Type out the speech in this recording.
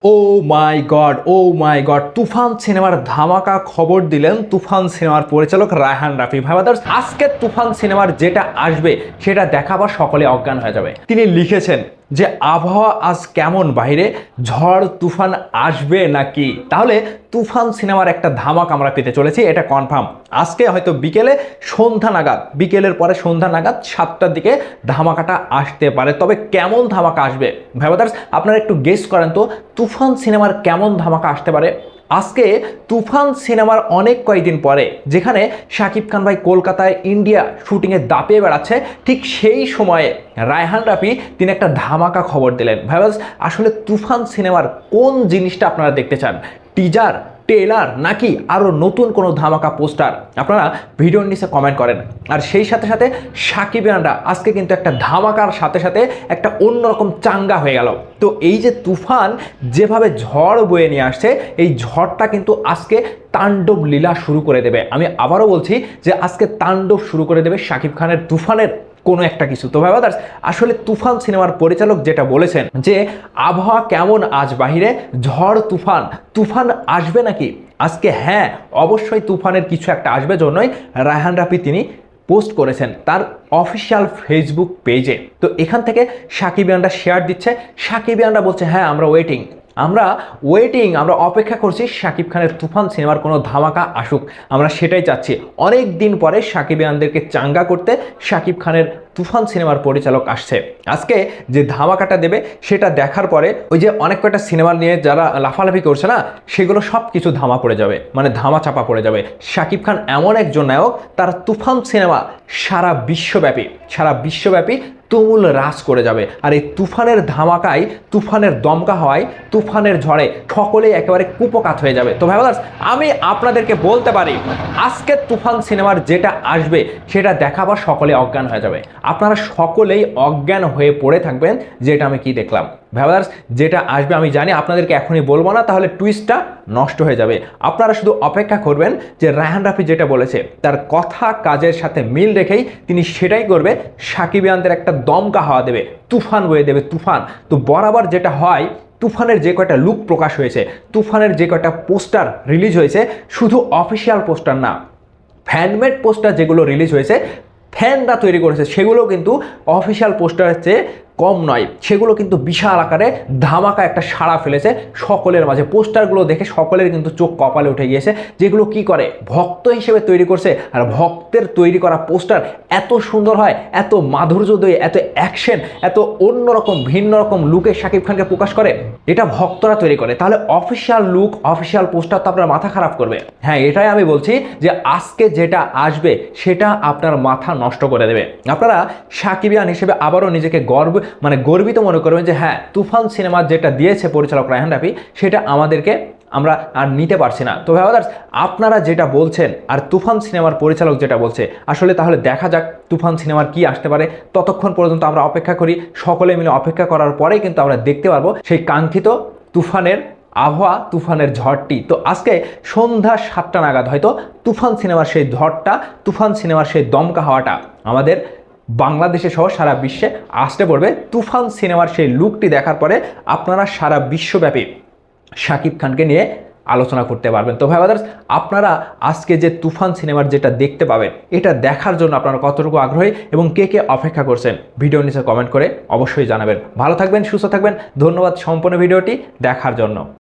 ও মাই god তুফান সিনেমার ধামাকা খবর দিলেন তুফান সিনেমার পরিচালক রায়হান রাফি। ভাইবাদার্স, আজকে তুফান সিনেমার যেটা আসবে সেটা দেখাবার সকলে অজ্ঞান হয়ে যাবে। তিনি লিখেছেন যে আবহাওয়া আজ কেমন, বাইরে ঝড় তুফান আসবে নাকি। তাহলে তুফান সিনেমার একটা ধামাকা আমরা পেতে চলেছি, এটা কনফার্ম। আজকে হয়তো বিকেলের পরে সন্ধ্যা নাগাদ 7টার দিকে ধামাকাটা আসতে পারে। তবে কেমন ধামাকা আসবে ভাইবাদার্স, আপনারা একটু গেস করেন তো তুফান সিনেমার কেমন ধামাকা আসতে পারে। আজকে তুফান সিনেমার অনেক কয়েকদিন পরে যেখানে শাকিব খান ভাই কলকাতায় ইন্ডিয়া শুটিংয়ে দাপিয়ে বেড়াচ্ছে, ঠিক সেই সময়ে রায়হান রাফি তিনি একটা ধামাকা খবর দিলেন। ভাইবাস, আসলে তুফান সিনেমার কোন জিনিসটা আপনারা দেখতে চান? টিজার, ট্রেলার নাকি আরও নতুন কোনো ধামাকা পোস্টার? আপনারা ভিডিওর নিচে কমেন্ট করেন। আর সেই সাথে সাথে সাকিবিয়ানরা আজকে কিন্তু একটা ধামাকার সাথে সাথে একটা অন্যরকম চাঙ্গা হয়ে গেল। তো এই যে তুফান যেভাবে ঝড় বয়ে নিয়ে আসছে, এই ঝড়টা কিন্তু আজকে তাণ্ডব লীলা শুরু করে দেবে। আমি আবারও বলছি যে আজকে তাণ্ডব শুরু করে দেবে শাকিব খানের তুফানের কোনো একটা কিছু। তো ভাই ব্রাদার্স, আসলে তুফান সিনেমার পরিচালক যেটা বলেছেন যে আবহাওয়া কেমন আজ বাহিরে, ঝড় তুফান, তুফান আসবে নাকি আজকে? হ্যাঁ, অবশ্যই তুফানের কিছু একটা আসবে, জন্যই রায়হান রাফি তিনি পোস্ট করেছেন তার অফিসিয়াল ফেসবুক পেজে। তো এখান থেকে সাকিবিয়ানরা শেয়ার দিচ্ছে, সাকিবিয়ানরা বলছে হ্যাঁ আমরা ওয়েটিং, আমরা অপেক্ষা করছি শাকিব খানের তুফান সিনেমার কোনো ধামাকা আসুক, আমরা সেটাই চাচ্ছি। অনেক দিন পরে সাকিবিয়ানদেরকে চাঙ্গা করতে শাকিব খানের তুফান সিনেমার পরিচালক আসছে। আজকে যে ধামাকাটা দেবে সেটা দেখার পরে ওই যে অনেক কয়টা সিনেমা নিয়ে যারা লাফালাফি করছে না, সেগুলো সব কিছু ধামা পড়ে যাবে, মানে ধামা চাপা পড়ে যাবে। শাকিব খান এমন একজন নায়ক, তার তুফান সিনেমা সারা বিশ্বব্যাপী তুমুল রাজ করে যাবে। আর এই তুফানের ধামাকায়, তুফানের দমকা হওয়ায়, তুফানের ঝড়ে সকলেই একেবারে কুপকাত হয়ে যাবে। তো ভাই ব্রাদার্স, আমি আপনাদেরকে বলতে পারি আজকে তুফান সিনেমার যেটা আসবে সেটা দেখাবার সকলে অজ্ঞান হয়ে যাবে। আপনারা সকলেই অজ্ঞান হয়ে পড়ে থাকবেন যে এটা আমি কি দেখলাম। ভাই ব্রাদার্স, যেটা আসবে আমি জানি, আপনাদেরকে এখনই বলবো না, তাহলে টুইস্টটা নষ্ট হয়ে যাবে। আপনারা শুধু অপেক্ষা করবেন যে রায়হান রাফি যেটা বলেছে তার কথা কাজের সাথে মিল রেখেই তিনি সেটাই করবে। সাকিবিয়ানদের একটা দমকা হাওয়া দেবে, তুফান বয়ে দেবে, তুফান। তো বরাবর যেটা হয়, তুফানের যে কয়টা লুক প্রকাশ হয়েছে, তুফানের যে কয়টা পোস্টার রিলিজ হয়েছে, শুধু অফিসিয়াল পোস্টার না, ফ্যানমেড পোস্টার যেগুলো রিলিজ হয়েছে, ফ্যানরা তৈরি করেছে, সেগুলো কিন্তু অফিসিয়াল পোস্টারের চেয়ে কম নয়। সেগুলো কিন্তু বিশাল আকারে ধামাকা একটা সাড়া ফেলেছে সকলের মাঝে। পোস্টারগুলো দেখে সকলের কিন্তু চোখ কপালে উঠে গিয়েছে। যেগুলো কি করে, ভক্ত হিসেবে তৈরি করছে, আর ভক্তের তৈরি করা পোস্টার এত সুন্দর হয়, এত মাধুর্যদয়ী, এত অ্যাকশন, এত অন্যরকম ভিন্ন রকম লুকে শাকিব খানকে প্রকাশ করে, এটা ভক্তরা তৈরি করে। তাহলে অফিসিয়াল লুক, অফিসিয়াল পোস্টার তো আপনার মাথা খারাপ করবে। হ্যাঁ, এটাই আমি বলছি যে আজকে যেটা আসবে সেটা আপনার মাথা নষ্ট করে দেবে। আপনারা সাকিবিয়ান হিসেবে আবারও নিজেকে গর্বিত মনে করবেন যে হ্যাঁ, তুফান সিনেমা যেটা দিয়েছে পরিচালক রায়হান রাফি সেটা আমরা আর নিতে পারছি না। তো ভাইবাদার্স, আপনারা যেটা বলছেন আর তুফান সিনেমার পরিচালক যেটা বলছে, আসলে তাহলে দেখা যাক তুফান সিনেমার কি আসতে পারে। ততক্ষণ পর্যন্ত আমরা অপেক্ষা করি, সকলে মিলে অপেক্ষা করার পরেই কিন্তু আমরা দেখতে পারবো সেই কাঙ্ক্ষিত তুফানের আবহাওয়া, তুফানের ঝড়টি। তো আজকে সন্ধ্যা 7টা নাগাদ হয়তো তুফান সিনেমার সেই ঝড়টা, তুফান সিনেমার সেই দমকা হাওয়াটা আমাদের বাংলাদেশে সহ সারা বিশ্বে আসতে পড়বে। তুফান সিনেমার সেই লুকটি দেখার পরে আপনারা সারা বিশ্বব্যাপী শাকিব খানকে নিয়ে আলোচনা করতে পারবেন। তো ভাই ব্রাদার্স, আপনারা আজকে যে তুফান সিনেমার যেটা দেখতে পাবেন, এটা দেখার জন্য আপনারা কতটুকু আগ্রহী এবং কে কে অপেক্ষা করছেন, ভিডিওর নিচে কমেন্ট করে অবশ্যই জানাবেন। ভালো থাকবেন, সুস্থ থাকবেন। ধন্যবাদ সম্পূর্ণ ভিডিওটি দেখার জন্য।